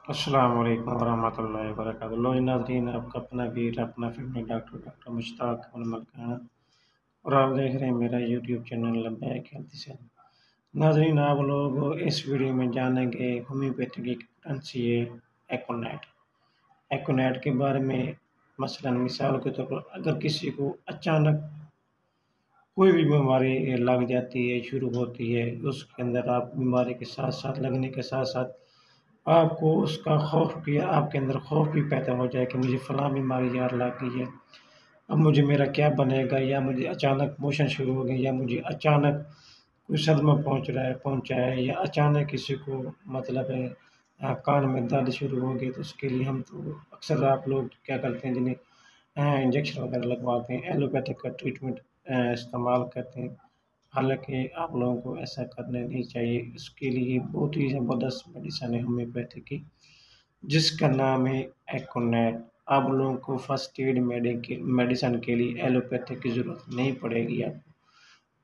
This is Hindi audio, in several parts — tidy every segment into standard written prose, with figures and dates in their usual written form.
अस्सलाम वालेकुम वरहमतुल्लाहि वबरकातुहू। लो जी नाज़रीन, आपका अपना वीर, अपना फेवरेट डॉक्टर मुश्ताक अहमद मलकाना, और आप देख रहे हैं मेरा यूट्यूब चैनल लब्बैक हेल्थ सेंटर। नाज़रीन, आप लोग इस वीडियो में जानेंगे होम्योपैथी की कौन-सी है एकोनेट। एकोनेट के बारे में मसलन मिसाल के तौर पर अगर किसी को अचानक कोई भी बीमारी लग जाती है, शुरू होती है, उसके अंदर आप बीमारी के साथ-साथ लगने के साथ-साथ आपको उसका खौफ़ भी आपके अंदर खौफ़ भी पैदा हो जाए कि मुझे फ़लाँ बीमारी यार लग गई है, अब मुझे मेरा क्या बनेगा, या मुझे अचानक मोशन शुरू हो गई, या मुझे अचानक कोई सदमा पहुँचा है, या अचानक किसी को मतलब कान में दर्द शुरू हो गई, तो उसके लिए हम तो अक्सर आप लोग क्या करते हैं जिन्हें इंजेक्शन वगैरह लगवाते हैं, एलोपैथिक का ट्रीटमेंट इस्तेमाल करते हैं। हालाँकि आप लोगों को ऐसा करना नहीं चाहिए, इसके लिए बहुत ही ज़बरदस्त मेडिसिन है होम्योपैथी की, जिसका नाम है एकोनेट। आप लोगों को फर्स्ट एड मेडिसिन के लिए एलोपैथी की ज़रूरत नहीं पड़ेगी आपको।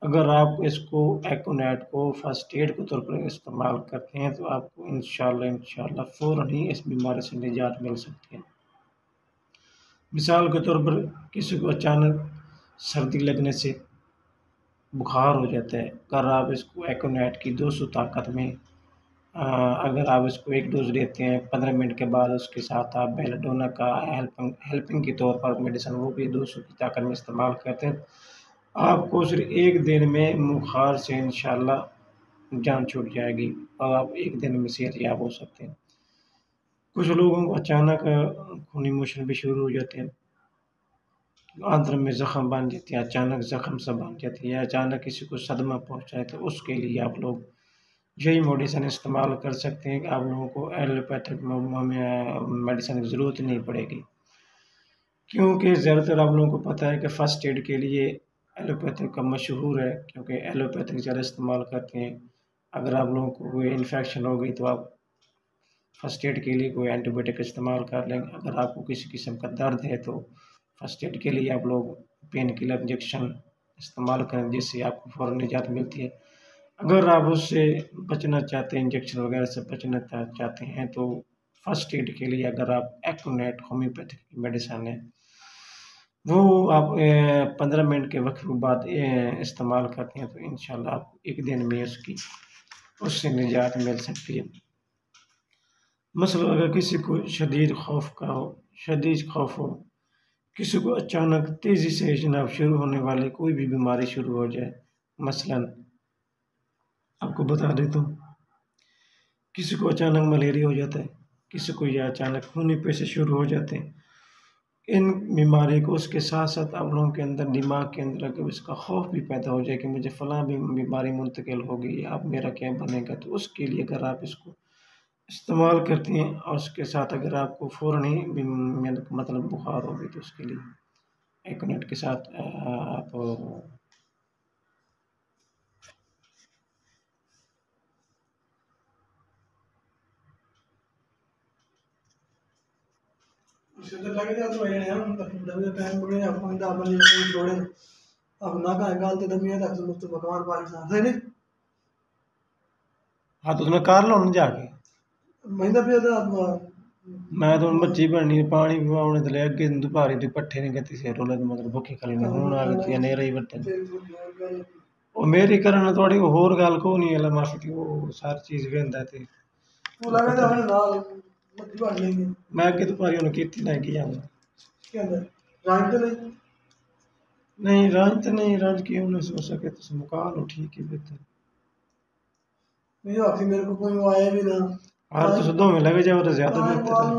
अगर आप इसको एकोनेट को फर्स्ट एड के तौर पर इस्तेमाल करते हैं, तो आपको इंशाअल्लाह फ़ौरन ही इस बीमारी से निजात मिल सकती है। मिसाल के तौर पर किसी को अचानक सर्दी लगने से बुखार हो जाता है, अगर आप इसको एकोनेट की 200 ताकत में अगर आप इसको 1 डोज़ लेते हैं, 15 मिनट के बाद उसके साथ आप बेलाडोना का हेल्पिंग हेल्पिंग के तौर पर मेडिसिन वो भी 200 की ताकत में इस्तेमाल करते हैं, आपको सिर्फ़ 1 दिन में बुखार से इंशाअल्लाह जान छूट जाएगी और आप 1 दिन में सेहतयाब हो सकते हैं। कुछ लोगों को अचानक खूनी मोशन भी शुरू हो जाते हैं, आंत्र में ज़ख्म बन जाती है, अचानक ज़ख्म सा बन जाती है, या अचानक किसी को सदमा पहुँच जाए, तो उसके लिए आप लोग यही मेडिसिन इस्तेमाल कर सकते हैं कि आप लोगों को एलोपैथिक मेडिसिन की ज़रूरत नहीं पड़ेगी। क्योंकि ज़्यादातर आप लोगों को पता है कि फ़र्स्ट एड के लिए एलोपैथिक का मशहूर है, क्योंकि एलोपैथिक ज़्यादा इस्तेमाल करते हैं। अगर आप लोगों को कोई इन्फेक्शन हो गई, तो आप फ़र्स्ट एड के लिए कोई एंटीबायोटिक इस्तेमाल कर लें। अगर आपको किसी किस्म का दर्द है, तो फ़र्स्ट एड के लिए आप लोग पेन किलर इंजेक्शन इस्तेमाल करें, जिससे आपको फ़ौरन निजात मिलती है। अगर आप उससे बचना चाहते हैं, इंजेक्शन वगैरह से बचना चाहते हैं, तो फ़र्स्ट एड के लिए अगर आप एकोनेट होम्योपैथिक की मेडिसिन है, वो आप 15 मिनट के वक़्त बाद इस्तेमाल करते हैं, तो इंशाअल्लाह आपको 1 दिन में उससे निजात मिल सकती है। मसलन अगर किसी को शदीद खौफ़ हो, किसी को अचानक तेज़ी से जनाब शुरू होने वाली कोई भी बीमारी शुरू हो जाए, मसलन आपको बता देता हूँ, किसी को अचानक मलेरिया हो जाता है, किसी को या अचानक खूनी पैसे शुरू हो जाते हैं। इन बीमारी को उसके साथ-साथ आप लोगों के अंदर दिमाग के अंदर अगर इसका खौफ़ भी पैदा हो जाए कि मुझे फ़लाँ बीमारी मुंतकिल हो गई, अब मेरा क्या बनेगा? तो उसके लिए अगर आप इसको इस्तेमाल करती हैं और उसके साथ अगर आपको फ़ौरन ही मतलब बुखार हो गई, तो उसके लिए एकोनेट के साथ आप हाँ, तो उसमें कर लो ना जाके। मैं तो बच्ची बननी पानी पिवाने ते अगे दुपारी दी पट्ठे नहीं गती से रोले मतलब भुखी खाली ने हूं आ गई नेरे ही बट्टे ओ मेरी करन थोड़ी होर गल को नहीं है माफी थी वो सारी चीज वेंदा ते मैं अगे दुपारी उन्हें कीती ना की जाऊंगा नहीं राज तो नहीं राज की उन्हें हो सके तो मुका लो ठीक है बेहतर नहीं आखिर मेरे को कोई आया भी ना और तो दो में लगे जाओ तो ज्यादा बेहतर है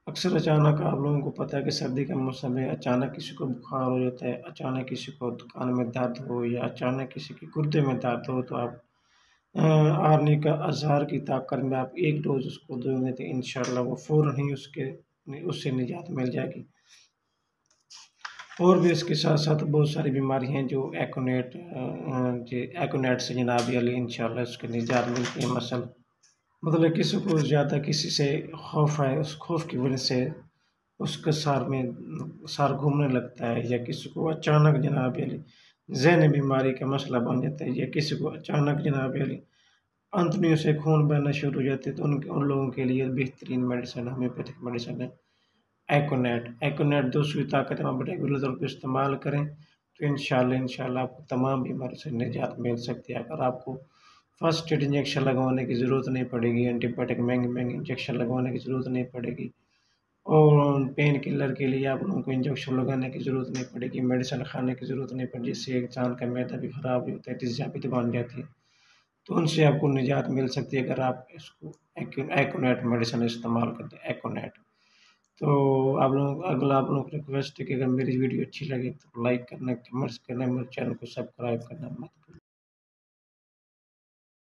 अक्सर अचानक आप लोगों को पता है कि सर्दी का मौसम है, अचानक किसी को बुखार हो जाता है, अचानक किसी को कान में दर्द हो या अचानक किसी के गुर्दे में दर्द हो, तो आप आर्नी का अज़हर की ताकत में आप 1 डोज़ उसको दोगे, तो इंशाअल्लाह वो फ़ौरन ही उससे निजात मिल जाएगी। और भी इसके साथ-साथ बहुत सारी बीमारी हैं जो एकोनेट से जनाब अली इंशाअल्लाह उसकी निजात मिलती है। मतलब किसी को ज़्यादा किसी से खौफ है, उस खौफ की वजह से उसका सार घूमने लगता है, या किसी को अचानक जनाब अली ज़हनी बीमारी का मसला बन जाता है, या किसी को अचानक जनाब अली अंतड़ियों से खून बहना शुरू हो जाते हैं, तो उन लोगों के लिए बेहतरीन मेडिसिन होम्योपैथिक मेडिसिन है एकोनेट। एकोनेट 2 सुई ताकत में रेगुलर तौर पे इस्तेमाल करें तो इंशाल्लाह आपको तमाम बीमारी से निजात मिल सकती है। अगर आपको फर्स्ट एड इंजेक्शन लगवाने की ज़रूरत नहीं पड़ेगी, एंटीबायोटिक महँगे-महँगे इंजेक्शन लगवाने की ज़रूरत नहीं पड़ेगी, और पेन किलर के लिए आप लोगों को इंजेक्शन लगाने की ज़रूरत नहीं पड़ेगी, मेडिसिन खाने की ज़रूरत नहीं पड़ेगी, जिससे इंसान का मैदा भी ख़राब होता है, तेज़ाब भी बन जाती है। तो उनसे आपको निजात मिल सकती है अगर आप इसको एकोनेट मेडिसिन इस्तेमाल करते हैं, एकोनेट। तो आप लोगों को रिक्वेस्ट है कि अगर मेरी वीडियो अच्छी लगे तो लाइक करना, कमेंट्स करना, मेरे चैनल को सब्सक्राइब करना मत